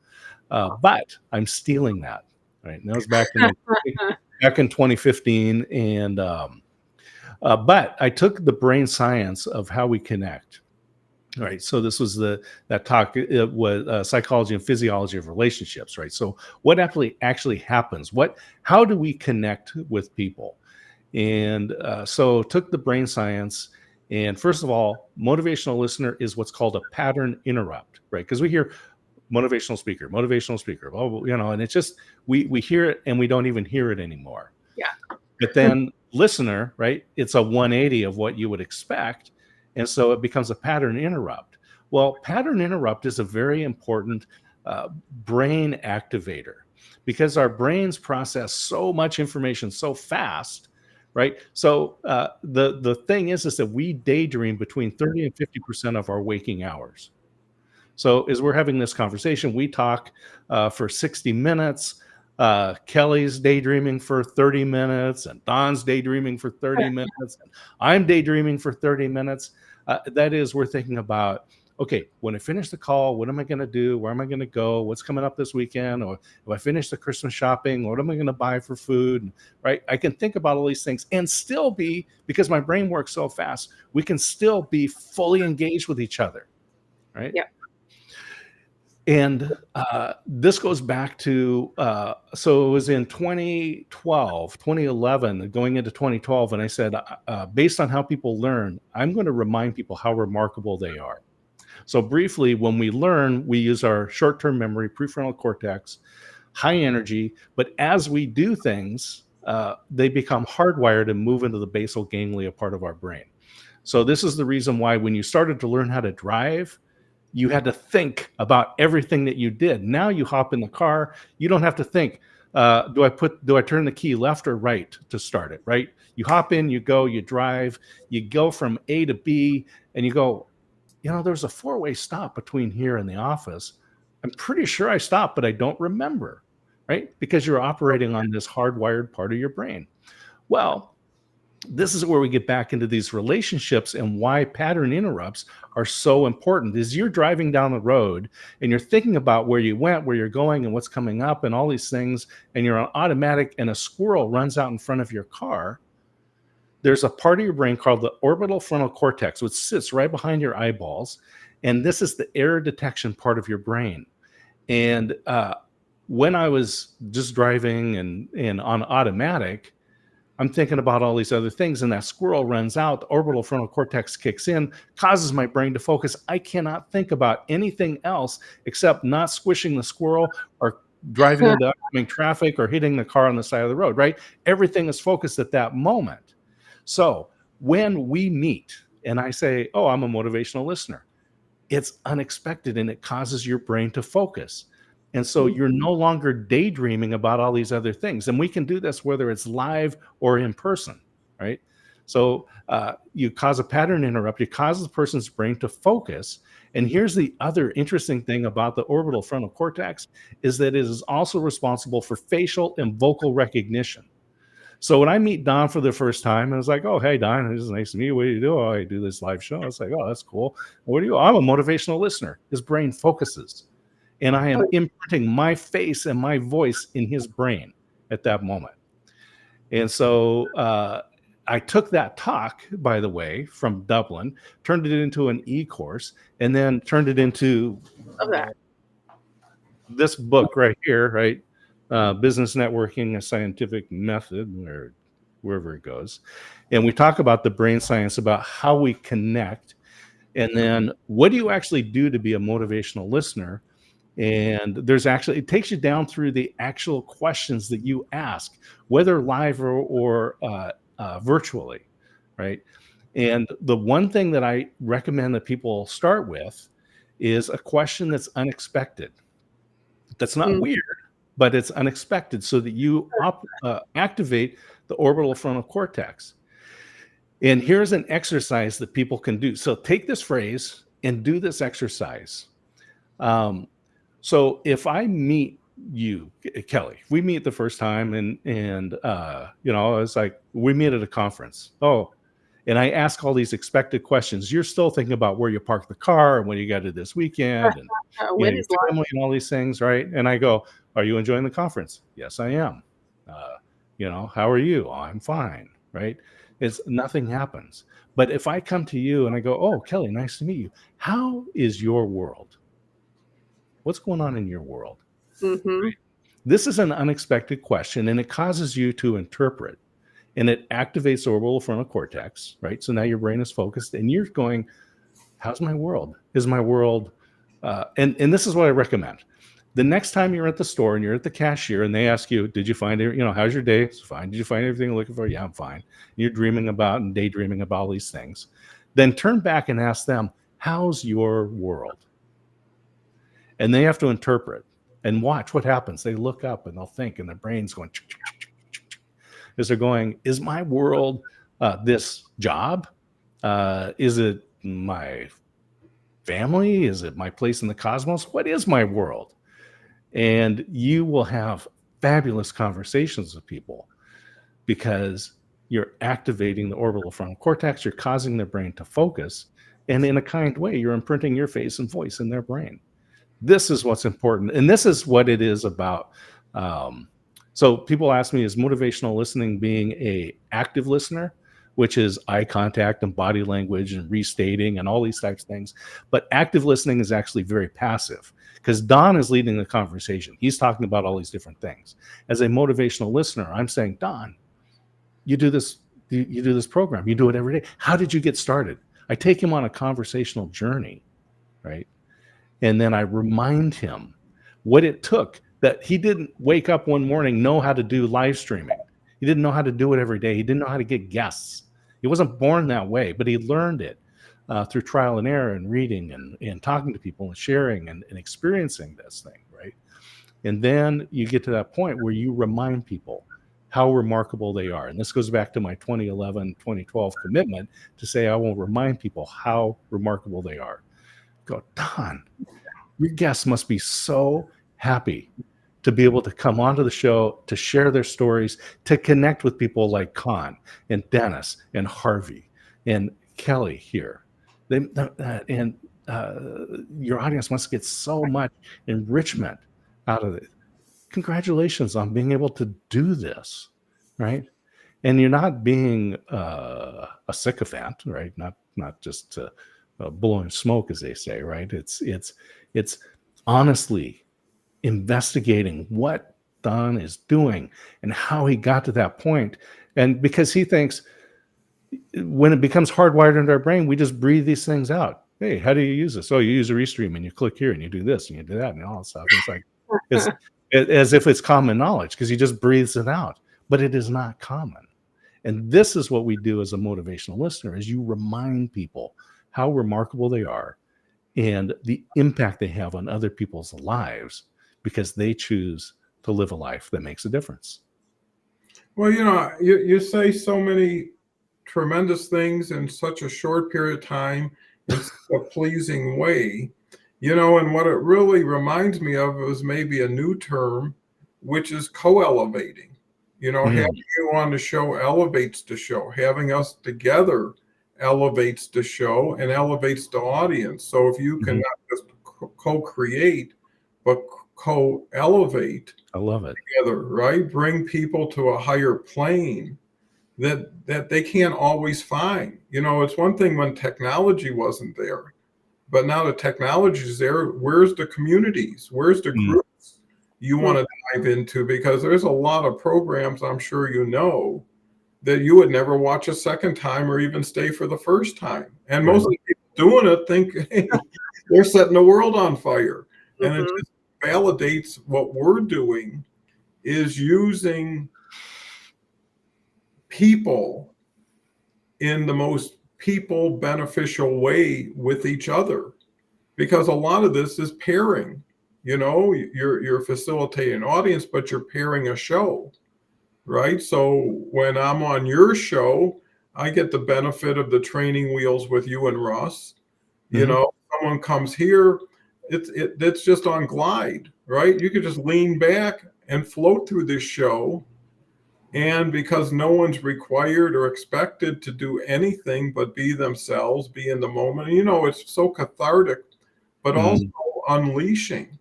But I'm stealing that. Right. And that was back in 2015. And But I took the brain science of how we connect. Right. So this was that talk. It was psychology and physiology of relationships. Right. So what actually happens? How do we connect with people? And so took the brain science. And first of all, motivational listener is what's called a pattern interrupt. Right. Because we hear motivational speaker, oh, and it's just we hear it and we don't even hear it anymore. Yeah. But then listener, right? It's a 180 of what you would expect. And so it becomes a pattern interrupt. Well, pattern interrupt is a very important brain activator because our brains process so much information so fast, right? So the thing is that we daydream between 30 and 50% of our waking hours. So as we're having this conversation, we talk for 60 minutes. Kelly's daydreaming for 30 minutes and Don's daydreaming for 30 minutes. And I'm daydreaming for 30 minutes. That is, we're thinking about, okay, when I finish the call, what am I going to do? Where am I going to go? What's coming up this weekend? Or if I finish the Christmas shopping, what am I going to buy for food? Right? I can think about all these things and still be, because my brain works so fast, we can still be fully engaged with each other. Right? Yeah. And this goes back to, so it was in 2011, going into 2012, and I said, based on how people learn, I'm going to remind people how remarkable they are. So briefly, when we learn, we use our short-term memory, prefrontal cortex, high energy, but as we do things, they become hardwired and move into the basal ganglia part of our brain. So this is the reason why when you started to learn how to drive, you had to think about everything that you did. Now you hop in the car. You don't have to think, do I turn the key left or right to start it, right? You hop in, you go, you drive, you go from A to B, and you go, there's a 4-way stop between here and the office. I'm pretty sure I stopped, but I don't remember, right? Because you're operating on this hardwired part of your brain. Well, this is where we get back into these relationships and why pattern interrupts are so important. Is you're driving down the road and you're thinking about where you went, where you're going, and what's coming up and all these things, and you're on automatic and a squirrel runs out in front of your car. There's a part of your brain called the orbital frontal cortex, which sits right behind your eyeballs. And this is the error detection part of your brain. And when I was just driving and on automatic, I'm thinking about all these other things, and that squirrel runs out, the orbital frontal cortex kicks in, causes my brain to focus. I cannot think about anything else except not squishing the squirrel or driving into oncoming traffic or hitting the car on the side of the road, right? Everything is focused at that moment. So when we meet and I say, oh, I'm a motivational listener, it's unexpected and it causes your brain to focus. And so you're no longer daydreaming about all these other things. And we can do this whether it's live or in person, right? So you cause a pattern interrupt, you cause the person's brain to focus. And here's the other interesting thing about the orbital frontal cortex is that it is also responsible for facial and vocal recognition. So when I meet Don for the first time, I was like, oh, hey, Don, it's nice to meet you. What do you do? Oh, I do this live show. It's like, oh, that's cool. What do you do? I'm a motivational listener. His brain focuses. And I am imprinting my face and my voice in his brain at that moment. And so I took that talk, by the way, from Dublin, turned it into an e-course, and then turned it into this book right here, right? Business Networking, a Scientific Method, or wherever it goes. And we talk about the brain science, about how we connect. And then what do you actually do to be a motivational listener? And it takes you down through the actual questions that you ask, whether live or virtually, right? And the one thing that I recommend that people start with is a question that's unexpected. That's not weird, but it's unexpected, so that you activate the orbital frontal cortex. And here's an exercise that people can do. So take this phrase and do this exercise. So if I meet you, Kelly, we meet the first time and it's like we meet at a conference. Oh, and I ask all these expected questions. You're still thinking about where you park the car and when you got to this weekend and your family and all these things, right? And I go, are you enjoying the conference? Yes, I am. How are you? Oh, I'm fine, right? It's nothing happens. But if I come to you and I go, oh, Kelly, nice to meet you. How is your world? What's going on in your world? Mm-hmm. This is an unexpected question, and it causes you to interpret, and it activates the orbital frontal cortex, right? So now your brain is focused, and you're going, how's my world? Is my world, and this is what I recommend. The next time you're at the store and you're at the cashier and they ask you, did you find it? How's your day? It's fine. Did you find everything you're looking for? Yeah, I'm fine. And you're dreaming about and daydreaming about all these things. Then turn back and ask them, how's your world? And they have to interpret and watch what happens. They look up and they'll think, and their brain's going, as they're going, is my world this job? Is it my family? Is it my place in the cosmos? What is my world? And you will have fabulous conversations with people because you're activating the orbital frontal cortex. You're causing their brain to focus. And in a kind way, you're imprinting your face and voice in their brain. This is what's important. And this is what it is about. So people ask me, is motivational listening being an active listener, which is eye contact and body language and restating and all these types of things. But active listening is actually very passive because Don is leading the conversation. He's talking about all these different things. As a motivational listener, I'm saying, Don, you do this program. You do it every day. How did you get started? I take him on a conversational journey, right? And then I remind him what it took, that he didn't wake up one morning, know how to do live streaming. He didn't know how to do it every day. He didn't know how to get guests. He wasn't born that way, but he learned it through trial and error and reading and talking to people and sharing and experiencing this thing, right? And then you get to that point where you remind people how remarkable they are. And this goes back to my 2011, 2012 commitment to say I will remind people how remarkable they are. Go, Don, your guests must be so happy to be able to come onto the show, to share their stories, to connect with people like Con and Dennis and Harvey and Kelly here. And your audience must get so much enrichment out of it. Congratulations on being able to do this, right? And you're not being a sycophant, right? Not just blowing smoke, as they say, right? It's honestly investigating what Don is doing and how he got to that point. And because he thinks when it becomes hardwired into our brain, we just breathe these things out. Hey, how do you use this? Oh, you use a Restream and you click here and you do this and you do that and all that stuff. It's like, it's as if it's common knowledge because he just breathes it out, but it is not common. And this is what we do as a motivational listener is you remind people how remarkable they are and the impact they have on other people's lives because they choose to live a life that makes a difference. Well, you say so many tremendous things in such a short period of time in a pleasing way, and what it really reminds me of is maybe a new term, which is co-elevating. Having you on the show elevates the show. Having us together elevates the show and elevates the audience. So if you can not just co-create, but co-elevate, I love it, together, right? Bring people to a higher plane that they can't always find. It's one thing when technology wasn't there, but now the technology is there. Where's the communities? Where's the groups you want to dive into? Because there's a lot of programs, I'm sure that you would never watch a second time or even stay for the first time. And most of the people doing it think, hey, they're setting the world on fire. And it just validates what we're doing is using people in the most people beneficial way with each other. Because a lot of this is pairing. You're facilitating an audience, but you're pairing a show. Right. So when I'm on your show, I get the benefit of the training wheels with you and Russ. Someone comes here, it's just on glide, right? You could just lean back and float through this show. And because no one's required or expected to do anything but be themselves, be in the moment, it's so cathartic, but also unleashing.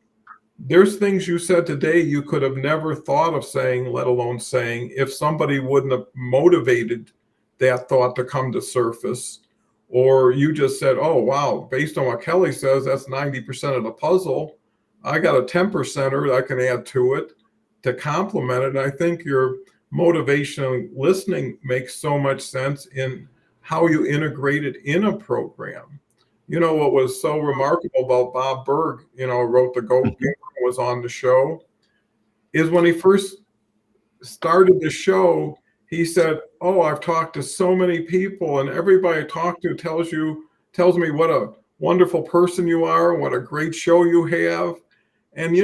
There's things you said today you could have never thought of saying, let alone saying, if somebody wouldn't have motivated that thought to come to surface, or you just said, oh, wow, based on what Kelly says, that's 90% of the puzzle. I got a 10%er that I can add to it to complement it. And I think your motivational listening makes so much sense in how you integrate it in a program. You know, what was so remarkable about Bob Berg, wrote The Goat Gamer, was on the show, is when he first started the show, he said, oh, I've talked to so many people, and everybody I talk to tells me what a wonderful person you are, what a great show you have. And,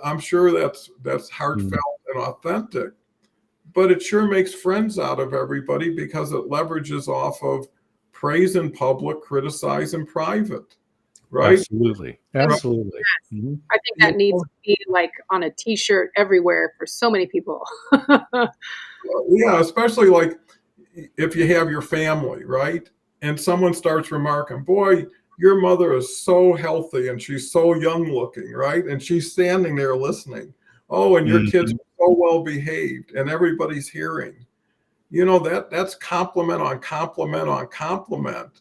I'm sure that's heartfelt and authentic, but it sure makes friends out of everybody because it leverages off of praise in public, criticize in private, right? Absolutely. Yes. Mm-hmm. I think that needs to be like on a t-shirt everywhere for so many people. Yeah, especially like if you have your family, right? And someone starts remarking, boy, your mother is so healthy and she's so young looking, right? And she's standing there listening. Oh, and your kids are so well behaved and everybody's hearing. That's compliment on compliment on compliment.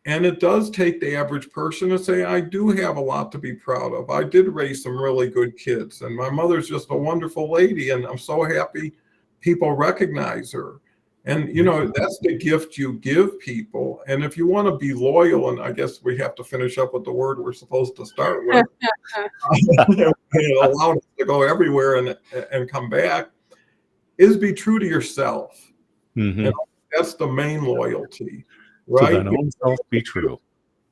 And it does take the average person to say, I do have a lot to be proud of. I did raise some really good kids, and my mother's just a wonderful lady, and I'm so happy people recognize her. And, that's the gift you give people. And if you want to be loyal, and I guess we have to finish up with the word we're supposed to start with, it allowed us to go everywhere and come back, is be true to yourself. Mm-hmm. That's the main loyalty, right? To thine own self be true.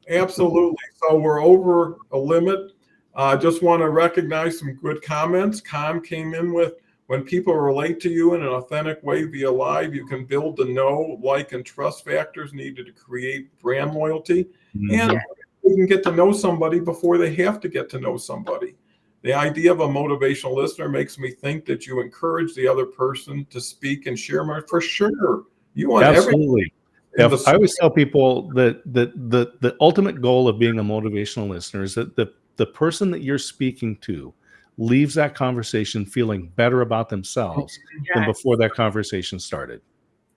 Absolutely. So we're over a limit. I just want to recognize some good comments. Con came in with, when people relate to you in an authentic way via live, you can build the know, like, and trust factors needed to create brand loyalty. Mm-hmm. And you can get to know somebody before they have to get to know somebody. The idea of a motivational listener makes me think that you encourage the other person to speak and share more. For sure. You want absolutely. I always tell people that the ultimate goal of being a motivational listener is that the person that you're speaking to leaves that conversation feeling better about themselves than before that conversation started.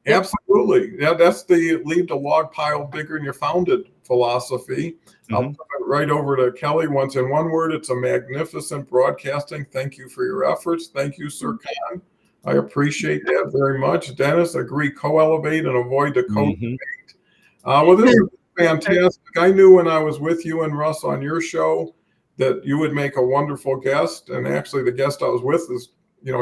Absolutely. Yeah, that's the leave the log pile bigger than you found it philosophy. Mm-hmm. I'll turn it right over to Kelly. Once in one word, it's a magnificent broadcasting. Thank you for your efforts. Thank you, Sir Con. I appreciate that very much. Dennis, agree, co-elevate and avoid the co-debate. Well, this is fantastic. I knew when I was with you and Russ on your show that you would make a wonderful guest. And actually the guest I was with is,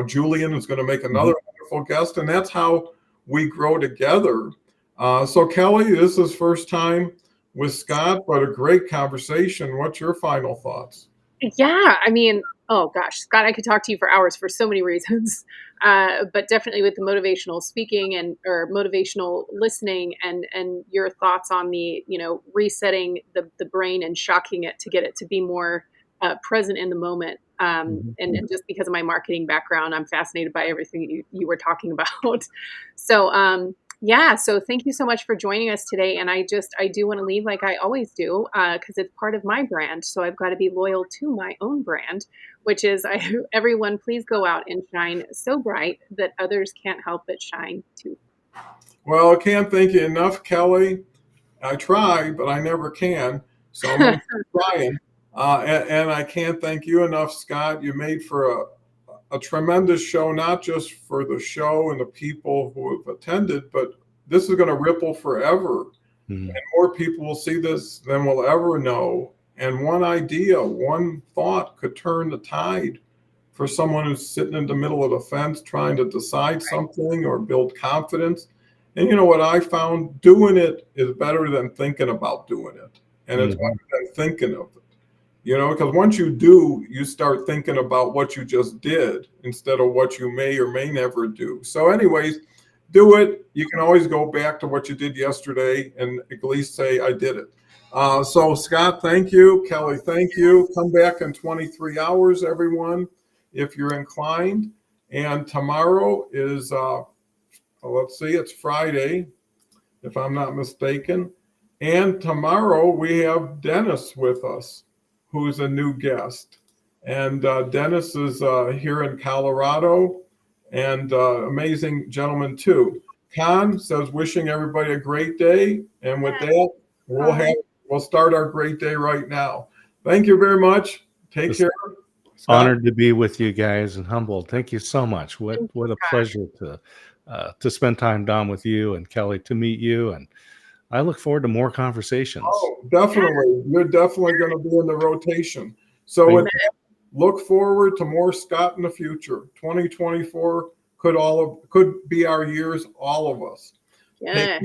Julian is going to make another wonderful guest. And that's how we grow together. So Kelly, this is first time with Scott, but a great conversation. What's your final thoughts? Yeah, I mean, oh gosh, Scott, I could talk to you for hours for so many reasons, but definitely with the motivational speaking or motivational listening and your thoughts on the, resetting the brain and shocking it to get it to be more present in the moment. And just because of my marketing background, I'm fascinated by everything you were talking about. So, so thank you so much for joining us today. And I do want to leave like I always do, because it's part of my brand. So I've got to be loyal to my own brand, which is everyone, please go out and shine so bright that others can't help but shine too. Well, I can't thank you enough, Kelly. I try, but I never can. So I'm going to keep trying. And I can't thank you enough, Scott. You made for a tremendous show, not just for the show and the people who have attended, but this is going to ripple forever. Mm-hmm. And more people will see this than we'll ever know. And one idea, one thought could turn the tide for someone who's sitting in the middle of the fence trying to decide something or build confidence. And you know what I found? Doing it is better than thinking about doing it. And it's better than thinking of it. Because once you do, you start thinking about what you just did instead of what you may or may never do. So anyways, do it. You can always go back to what you did yesterday and at least say, I did it. So Scott, thank you. Kelly, thank you. Come back in 23 hours, everyone, if you're inclined. And tomorrow is, let's see, it's Friday, if I'm not mistaken. And tomorrow we have Dennis with us, who's a new guest. And Dennis is here in Colorado and amazing gentleman too. Con says wishing everybody a great day. And with that, we'll start our great day right now. Thank you very much. Take care. Scott? Honored to be with you guys and humbled. Thank you so much. What a pleasure to spend time, Don, with you and Kelly, to meet you. And I look forward to more conversations. Oh, definitely. You're definitely going to be in the rotation. So with that, look forward to more Scott in the future. 2024 could be our years, all of us. Yeah.